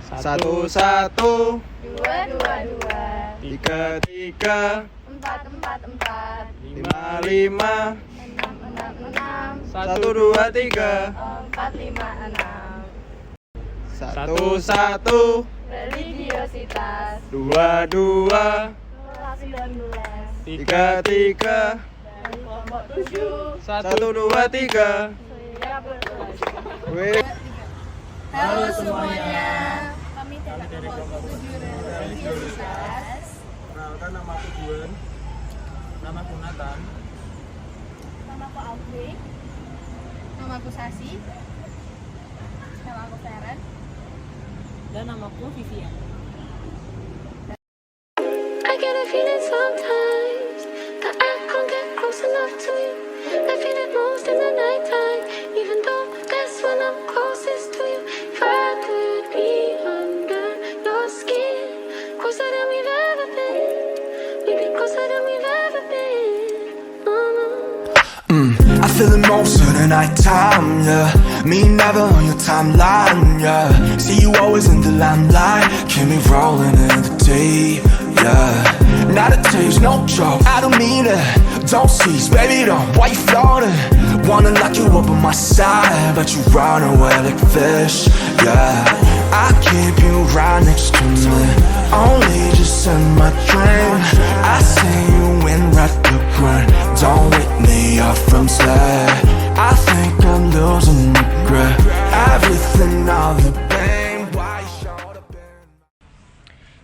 Satu satu, Dua, dua, dua. tiga tiga, Empat, empat, empat. lima lima, Enam, enam, enam. satu dua tiga, Empat, lima, enam. satu satu, Religiositas. dua dua, 19. tiga tiga, Dari kelompok 7. satu dua tiga. Saya berkelas. Wih. Halo semuanya. Kami dari kelompok 7 religiositas. Perkenalkan, nama aku Juan. Nama aku Nathan. Namaku Audrey. Namaku Sasi. Nama aku Feren. Dan namaku Vivian. I get a feeling sometimes that I can't get close enough to you. I feel it most in the nighttime, even though that's when I'm closest to you. If I could be under your skin, closer than we've ever been, we'd be closer than we've ever been. I feel it most of the night time, yeah. Me never on your timeline, yeah. See you always in the limelight, keep me rolling in the deep, yeah. Not a taste, no joke, I don't mean it. Don't cease, baby, don't, why you floating? Wanna lock you up on my side, but you run away like fish, yeah. I keep you right next to me, only just in my dream. I see you in red the grind, don't wake me up from sleep. I think I'm losing my grip, everything, all the pain. Why you showed up in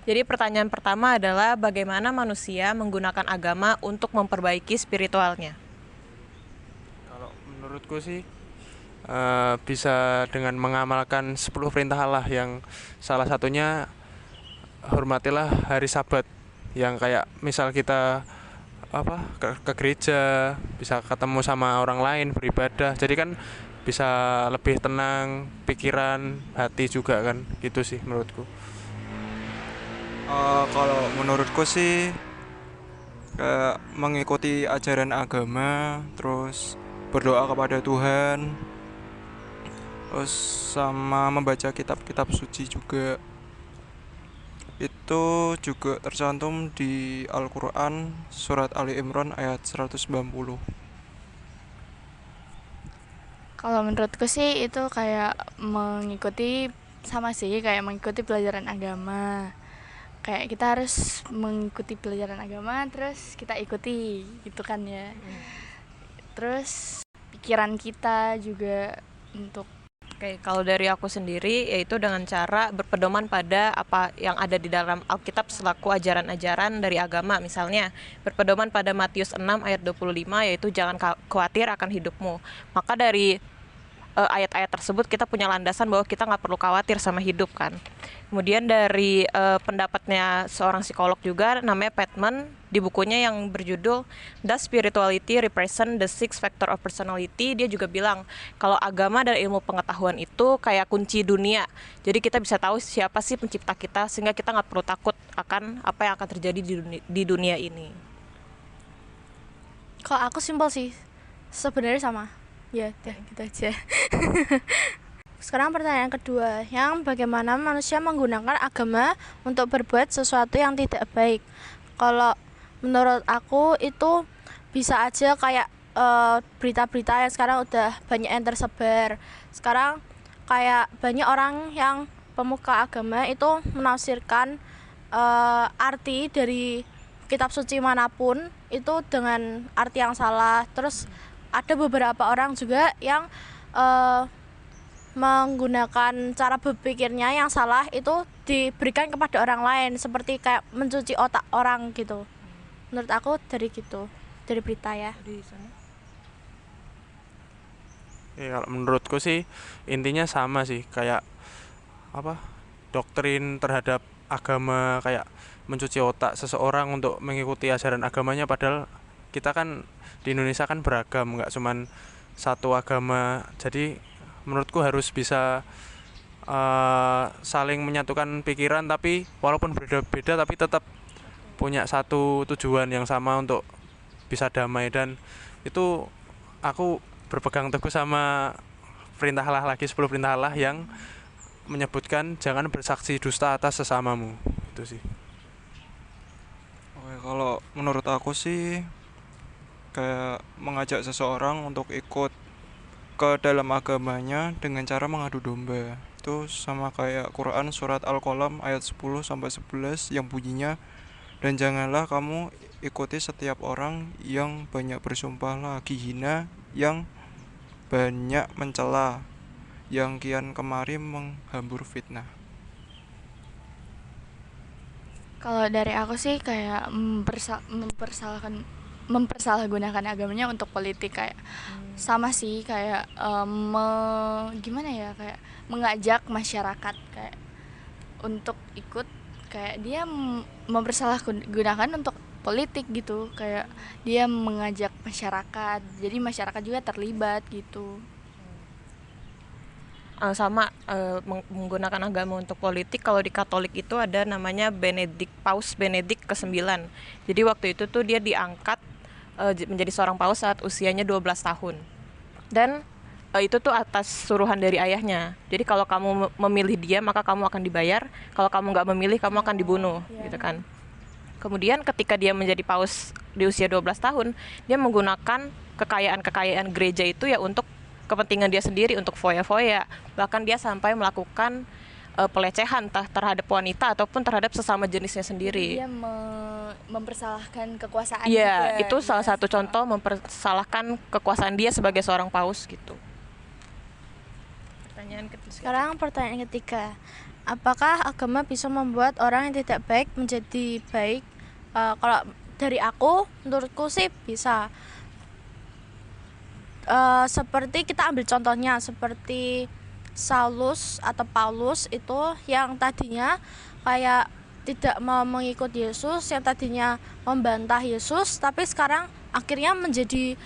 Jadi pertanyaan pertama adalah bagaimana manusia menggunakan agama untuk memperbaiki spiritualnya? Kalau menurutku sih bisa dengan mengamalkan 10 perintah Allah, yang salah satunya hormatilah hari Sabat, yang kayak misal kita ke gereja, bisa ketemu sama orang lain, beribadah, jadi kan bisa lebih tenang pikiran, hati juga kan, gitu sih menurutku. Kalau menurutku sih kayak mengikuti ajaran agama, terus berdoa kepada Tuhan, terus sama membaca kitab-kitab suci juga. Itu juga tercantum di Al-Quran surat Ali Imran ayat 190. Kalau menurutku sih itu kayak mengikuti, sama sih kayak mengikuti pelajaran agama. Kayak kita harus mengikuti pelajaran agama, terus kita ikuti gitu kan ya. Terus pikiran kita juga untuk Oke, kalau dari aku sendiri yaitu dengan cara berpedoman pada apa yang ada di dalam Alkitab selaku ajaran-ajaran dari agama. Misalnya berpedoman pada Matius 6 ayat 25, yaitu jangan khawatir akan hidupmu. Maka dari ayat-ayat tersebut kita punya landasan bahwa kita nggak perlu khawatir sama hidup kan. Kemudian dari pendapatnya seorang psikolog juga namanya Patman, di bukunya yang berjudul Does Spirituality Represent the Six Factor of Personality, dia juga bilang kalau agama dan ilmu pengetahuan itu kayak kunci dunia. Jadi kita bisa tahu siapa sih pencipta kita, sehingga kita nggak perlu takut akan apa yang akan terjadi di dunia ini. kalau aku simpel sih, sebenarnya sama. Ya, udah gitu aja. Sekarang pertanyaan kedua, yang bagaimana manusia menggunakan agama untuk berbuat sesuatu yang tidak baik. Kalau menurut aku itu bisa aja kayak berita-berita yang sekarang udah banyak yang tersebar. Sekarang kayak banyak orang yang pemuka agama itu menafsirkan arti dari kitab suci manapun itu dengan arti yang salah. Terus ada beberapa orang juga yang menggunakan cara berpikirnya yang salah itu diberikan kepada orang lain, seperti kayak mencuci otak orang gitu. Menurut aku dari gitu, dari berita ya. Ya, kalau menurutku sih intinya sama sih, kayak doktrin terhadap agama, kayak mencuci otak seseorang untuk mengikuti ajaran agamanya, padahal kita kan di Indonesia kan beragam, nggak cuman satu agama. Jadi menurutku harus bisa saling menyatukan pikiran, tapi walaupun berbeda-beda tapi tetap punya satu tujuan yang sama untuk bisa damai. Dan itu aku berpegang teguh sama perintah Allah lagi, 10 perintah Allah yang menyebutkan jangan bersaksi dusta atas sesamamu. Itu sih. Oke, kalau menurut aku sih kayak mengajak seseorang untuk ikut ke dalam agamanya dengan cara mengadu domba. Itu sama kayak Quran surat Al-Qalam ayat 10 sampai 11 yang bunyinya, dan janganlah kamu ikuti setiap orang yang banyak bersumpah lagi hina, yang banyak mencela, yang kian kemari menghambur fitnah. Kalau dari aku sih kayak mempersalahgunakan agamanya untuk politik, kayak sama sih kayak gimana ya, kayak mengajak masyarakat kayak untuk ikut, kayak dia mempersalahgunakan untuk politik gitu, kayak dia mengajak masyarakat, jadi masyarakat juga terlibat gitu. Sama menggunakan agama untuk politik. Kalau di Katolik itu ada namanya Paus Benedik ke-9. Jadi waktu itu tuh dia diangkat menjadi seorang paus saat usianya 12 tahun. Dan itu tuh atas suruhan dari ayahnya. Jadi kalau kamu memilih dia, maka kamu akan dibayar. Kalau kamu nggak memilih, kamu akan dibunuh, gitu kan. Kemudian ketika dia menjadi paus di usia 12 tahun, dia menggunakan kekayaan gereja itu ya untuk kepentingan dia sendiri, untuk foya-foya. Bahkan dia sampai melakukan pelecehan entah terhadap wanita ataupun terhadap sesama jenisnya sendiri. Dia mempersalahkan kekuasaan. Iya, juga, itu salah satu contoh mempersalahkan kekuasaan dia sebagai seorang paus gitu. Sekarang pertanyaan ketiga. Apakah agama bisa membuat orang yang tidak baik menjadi baik? Kalau dari aku, menurutku sih bisa. Seperti kita ambil contohnya seperti Saulus atau Paulus itu, yang tadinya kayak tidak mau mengikut Yesus, yang tadinya membantah Yesus, tapi sekarang akhirnya menjadi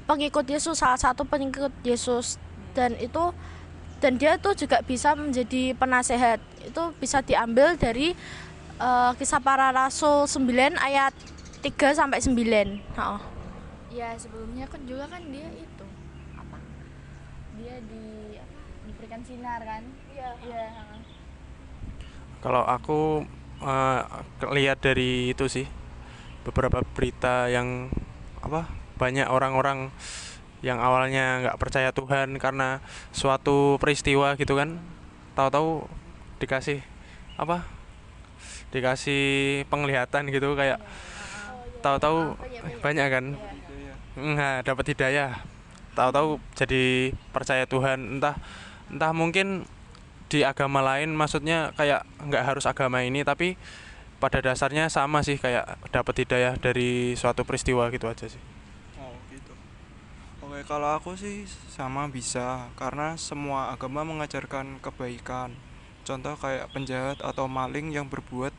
pengikut Yesus, salah satu pengikut Yesus. Dan dia tuh juga bisa menjadi penasehat. Itu bisa diambil dari Kisah Para Rasul 9 ayat 3 sampai 9. Ya, sebelumnya kan juga kan dia itu apa? Dia diberikan sinar kan? Iya. Kalau aku lihat dari itu sih, beberapa berita yang banyak orang-orang yang awalnya nggak percaya Tuhan karena suatu peristiwa gitu kan, tahu-tahu dikasih penglihatan gitu, kayak tahu-tahu banyak kan, dapat hidayah, tahu-tahu jadi percaya Tuhan. Entah mungkin di agama lain, maksudnya kayak nggak harus agama ini, tapi pada dasarnya sama sih, kayak dapat hidayah dari suatu peristiwa gitu aja sih. Oh gitu. Oke, kalau aku sih sama bisa, karena semua agama mengajarkan kebaikan. Contoh kayak penjahat atau maling yang berbuat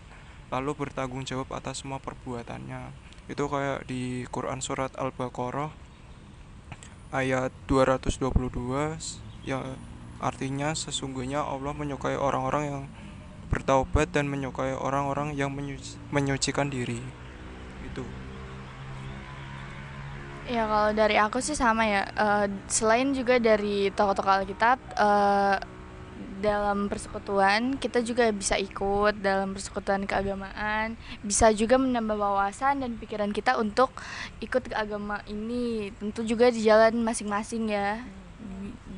lalu bertanggung jawab atas semua perbuatannya. Itu kayak di Quran surat Al-Baqarah ayat 222, yang artinya sesungguhnya Allah menyukai orang-orang yang bertaubat dan menyukai orang-orang yang menyucikan diri. Itu. Ya, kalau dari aku sih sama ya. Selain juga dari tokoh-tokoh Alkitab, dalam persekutuan kita juga bisa ikut dalam persekutuan keagamaan, bisa juga menambah wawasan dan pikiran kita untuk ikut ke agama ini, tentu juga di jalan masing-masing ya,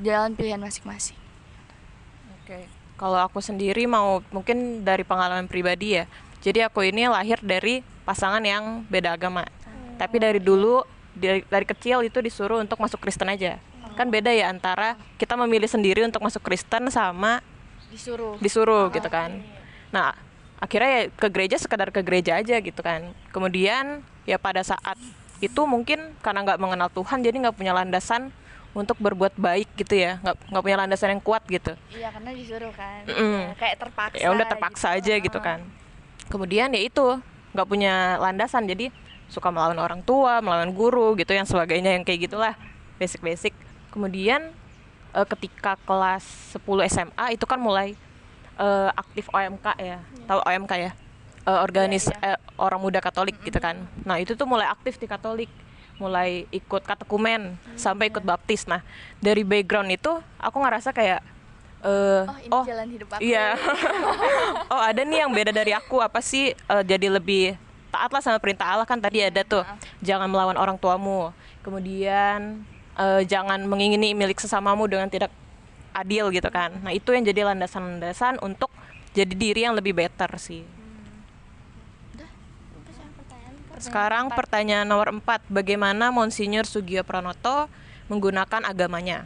jalan pilihan masing-masing. Oke. Kalau aku sendiri mungkin dari pengalaman pribadi ya. Jadi aku ini lahir dari pasangan yang beda agama. Tapi dari dulu dari kecil itu disuruh untuk masuk Kristen aja. Kan beda ya antara kita memilih sendiri untuk masuk Kristen sama disuruh gitu kan. Nah, akhirnya ya ke gereja sekedar ke gereja aja gitu kan. Kemudian ya pada saat itu mungkin karena nggak mengenal Tuhan, jadi nggak punya landasan untuk berbuat baik gitu ya, nggak punya landasan yang kuat gitu. Iya, karena disuruh kan. Ya, kayak terpaksa. Ya udah terpaksa gitu aja gitu kan. Kemudian ya itu nggak punya landasan, jadi suka melawan orang tua, melawan guru gitu, yang sebagainya yang kayak gitulah, basic. Kemudian ketika kelas 10 SMA itu kan mulai aktif OMK ya. Tahu OMK ya? Orang Muda Katolik gitu kan. Nah, itu tuh mulai aktif di Katolik. Mulai ikut katekumen sampai ikut baptis. Nah, dari background itu aku ngerasa kayak Ini oh jalan hidup aku. iya. Oh, ada nih yang beda dari aku, apa sih, jadi lebih taatlah sama perintah Allah. Kan tadi ada tuh, jangan melawan orang tuamu, kemudian jangan mengingini milik sesamamu dengan tidak adil gitu kan. Nah, itu yang jadi landasan-landasan untuk jadi diri yang lebih better sih. Sekarang pertanyaan nomor 4, bagaimana Monsinyur Sugio Pranoto menggunakan agamanya?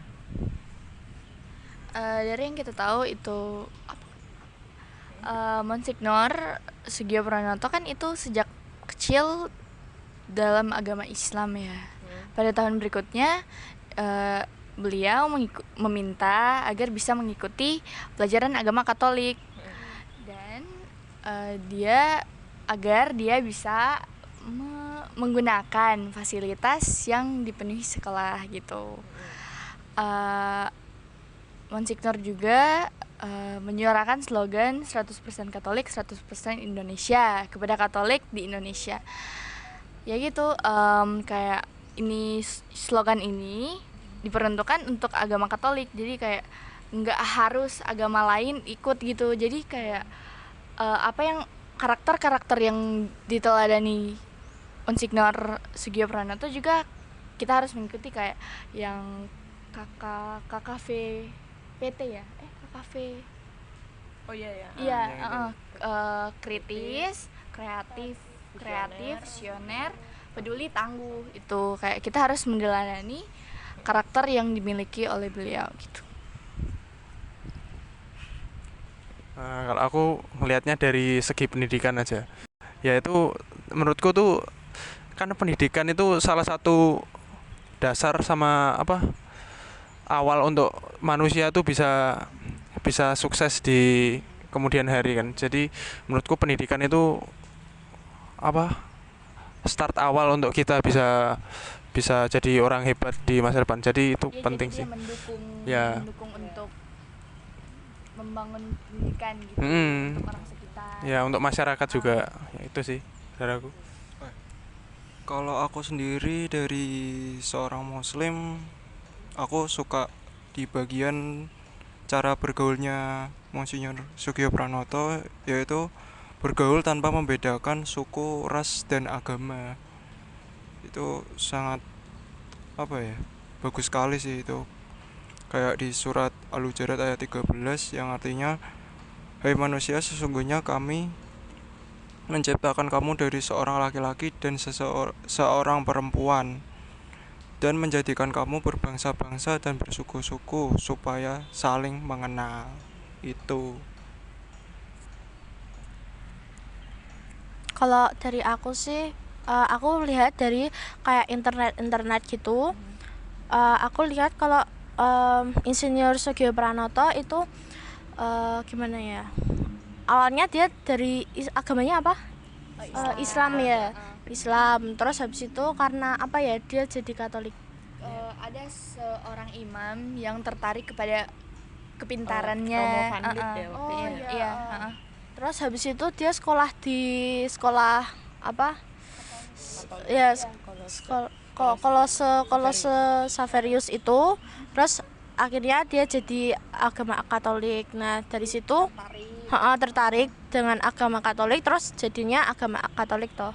Dari yang kita tahu itu Monsignor Sugio Pranoto kan itu sejak kecil dalam agama Islam ya. Pada tahun berikutnya beliau meminta agar bisa mengikuti pelajaran agama Katolik dan agar dia bisa menggunakan fasilitas yang dipenuhi sekolah gitu. Monsignor juga menyuarakan slogan 100% Katolik, 100% Indonesia kepada Katolik di Indonesia. Ya gitu, kayak ini slogan ini diperuntukkan untuk agama Katolik. Jadi kayak nggak harus agama lain ikut gitu. Jadi kayak apa yang karakter-karakter yang diteladani Monsignor Sugio Pranoto juga kita harus mengikuti, kayak yang KKV PT ya, KKV. Oh iya ya. Iya, kritis, kreatif, visioner, peduli, tangguh. Itu kayak kita harus meneladani karakter yang dimiliki oleh beliau gitu. Kalau aku melihatnya dari segi pendidikan aja, yaitu menurutku tuh kan pendidikan itu salah satu dasar sama awal untuk manusia tuh bisa sukses di kemudian hari kan. Jadi menurutku pendidikan itu start awal untuk kita bisa jadi orang hebat di masa depan. Jadi itu penting jadi sih. Mendukung untuk membangun pendidikan gitu untuk orang sekitar. Ya, untuk masyarakat juga. Ya, itu sih dari aku. Kalau aku sendiri dari seorang muslim, aku suka di bagian cara bergaulnya Monsignor Sugio Pranoto, yaitu bergaul tanpa membedakan suku, ras, dan agama. Itu sangat bagus sekali sih itu. Kayak di surat Al-Hujurat ayat 13 yang artinya, hai manusia, sesungguhnya kami menciptakan kamu dari seorang laki-laki dan seorang perempuan, dan menjadikan kamu berbangsa-bangsa dan bersuku-suku supaya saling mengenal. Itu. Kalau dari aku sih, aku lihat dari kayak internet gitu. Aku lihat kalau Insinyur Sugio Pranoto itu gimana ya? Awalnya dia dari agamanya apa? Islam ya. Islam. Terus habis itu karena dia jadi Katolik. Ada seorang imam yang tertarik kepada kepintarannya. Romo Van Lith ya waktu itu. Iya. Terus habis itu dia sekolah di sekolah apa? Ya, Kolose Saverius itu. Terus akhirnya dia jadi agama Katolik. Nah, dari situ tertarik dengan agama Katolik, terus jadinya agama Katolik toh.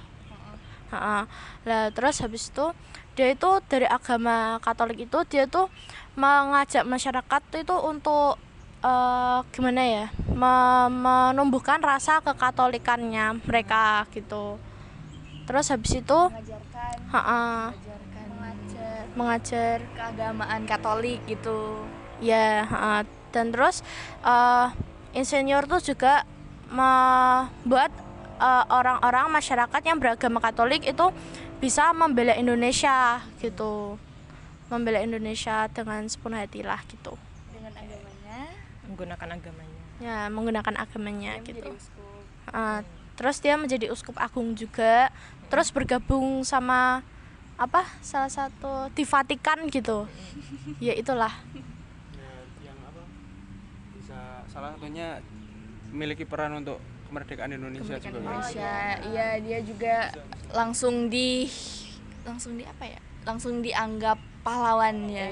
Lah terus habis itu dia itu dari agama Katolik itu dia tuh mengajak masyarakat itu untuk gimana ya, menumbuhkan rasa kekatolikannya mereka gitu. Terus habis itu mengajar keagamaan Katolik gitu ya. Dan terus Insinyur tuh juga membuat orang-orang masyarakat yang beragama Katolik itu bisa membela Indonesia gitu, membela Indonesia dengan sepenuh hati lah gitu, dengan agamanya, menggunakan agamanya dia gitu. Terus dia menjadi uskup agung juga, terus bergabung sama salah satu di Vatikan gitu. Ya itulah. Bisa salah satunya memiliki peran untuk kemerdekaan Indonesia juga. Iya, dia juga langsung dianggap pahlawannya.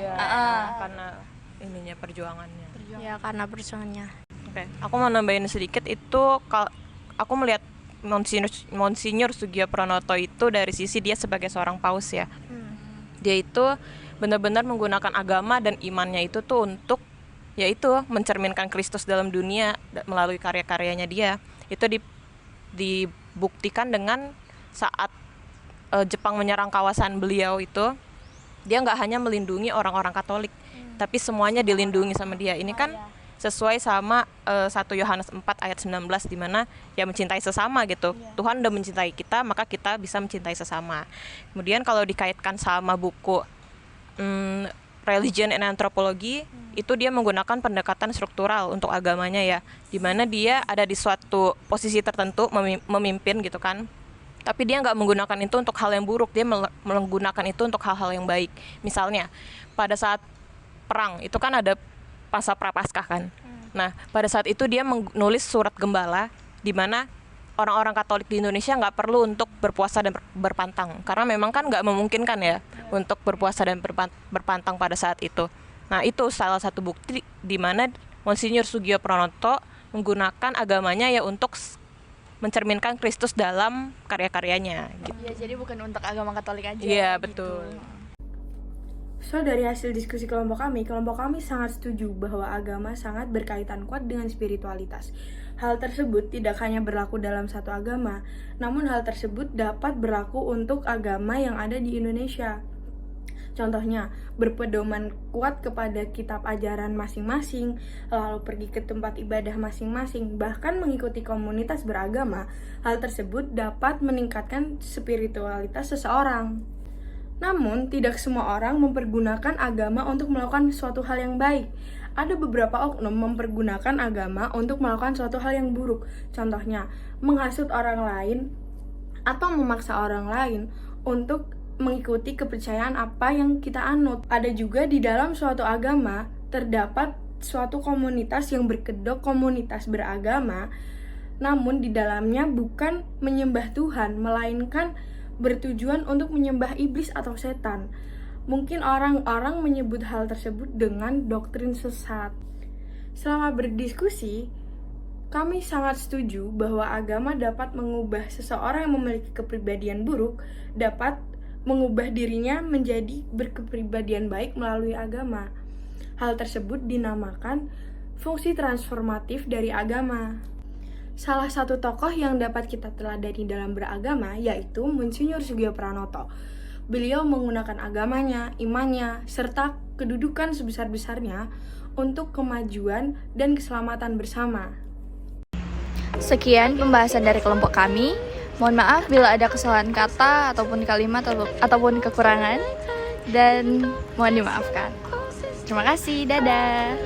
Karena ininya perjuangannya. Ya karena perjuangannya. Oke, aku mau nambahin sedikit itu aku melihat Monsinyur Soegiopranoto itu dari sisi dia sebagai seorang paus ya. Dia itu benar-benar menggunakan agama dan imannya itu tuh untuk yaitu mencerminkan Kristus dalam dunia melalui karya-karyanya dia. Itu dibuktikan dengan saat Jepang menyerang kawasan beliau itu, dia nggak hanya melindungi orang-orang Katolik, tapi semuanya dilindungi sama dia. Ini kan sesuai sama 1 Yohanes 4 ayat 19 di mana ya mencintai sesama gitu. Tuhan udah mencintai kita, maka kita bisa mencintai sesama. Kemudian kalau dikaitkan sama buku Religion and Anthropology, itu dia menggunakan pendekatan struktural untuk agamanya ya, di mana dia ada di suatu posisi tertentu memimpin gitu kan. Tapi dia nggak menggunakan itu untuk hal yang buruk, dia menggunakan itu untuk hal-hal yang baik. Misalnya pada saat perang itu kan ada masa prapaskah kan. Nah pada saat itu dia menulis surat gembala di mana orang-orang Katolik di Indonesia nggak perlu untuk berpuasa dan berpantang, karena memang kan nggak memungkinkan ya untuk berpuasa dan berpantang pada saat itu. Nah itu salah satu bukti di mana Monsinyur Soegiopranoto menggunakan agamanya ya untuk mencerminkan Kristus dalam karya-karyanya gitu. Ya jadi bukan untuk agama Katolik aja. Iya gitu. betul. So, dari hasil diskusi kelompok kami sangat setuju bahwa agama sangat berkaitan kuat dengan spiritualitas. Hal tersebut tidak hanya berlaku dalam satu agama, namun hal tersebut dapat berlaku untuk agama yang ada di Indonesia. Contohnya, berpedoman kuat kepada kitab ajaran masing-masing, lalu pergi ke tempat ibadah masing-masing, bahkan mengikuti komunitas beragama. Hal tersebut dapat meningkatkan spiritualitas seseorang. Namun, tidak semua orang mempergunakan agama untuk melakukan suatu hal yang baik. Ada beberapa oknum mempergunakan agama untuk melakukan suatu hal yang buruk. Contohnya, menghasut orang lain atau memaksa orang lain untuk mengikuti kepercayaan apa yang kita anut. Ada juga di dalam suatu agama terdapat suatu komunitas yang berkedok komunitas beragama, namun di dalamnya bukan menyembah Tuhan, melainkan bertujuan untuk menyembah iblis atau setan. Mungkin orang-orang menyebut hal tersebut dengan doktrin sesat. Selama berdiskusi, kami sangat setuju bahwa agama dapat mengubah seseorang yang memiliki kepribadian buruk, dapat mengubah dirinya menjadi berkepribadian baik melalui agama. Hal tersebut dinamakan fungsi transformatif dari agama. Salah satu tokoh yang dapat kita teladani dalam beragama yaitu Monsinyur Soegiopranoto. Beliau menggunakan agamanya, imannya, serta kedudukan sebesar-besarnya untuk kemajuan dan keselamatan bersama. Sekian pembahasan dari kelompok kami. Mohon maaf bila ada kesalahan kata ataupun kalimat ataupun kekurangan, dan mohon dimaafkan. Terima kasih, dadah.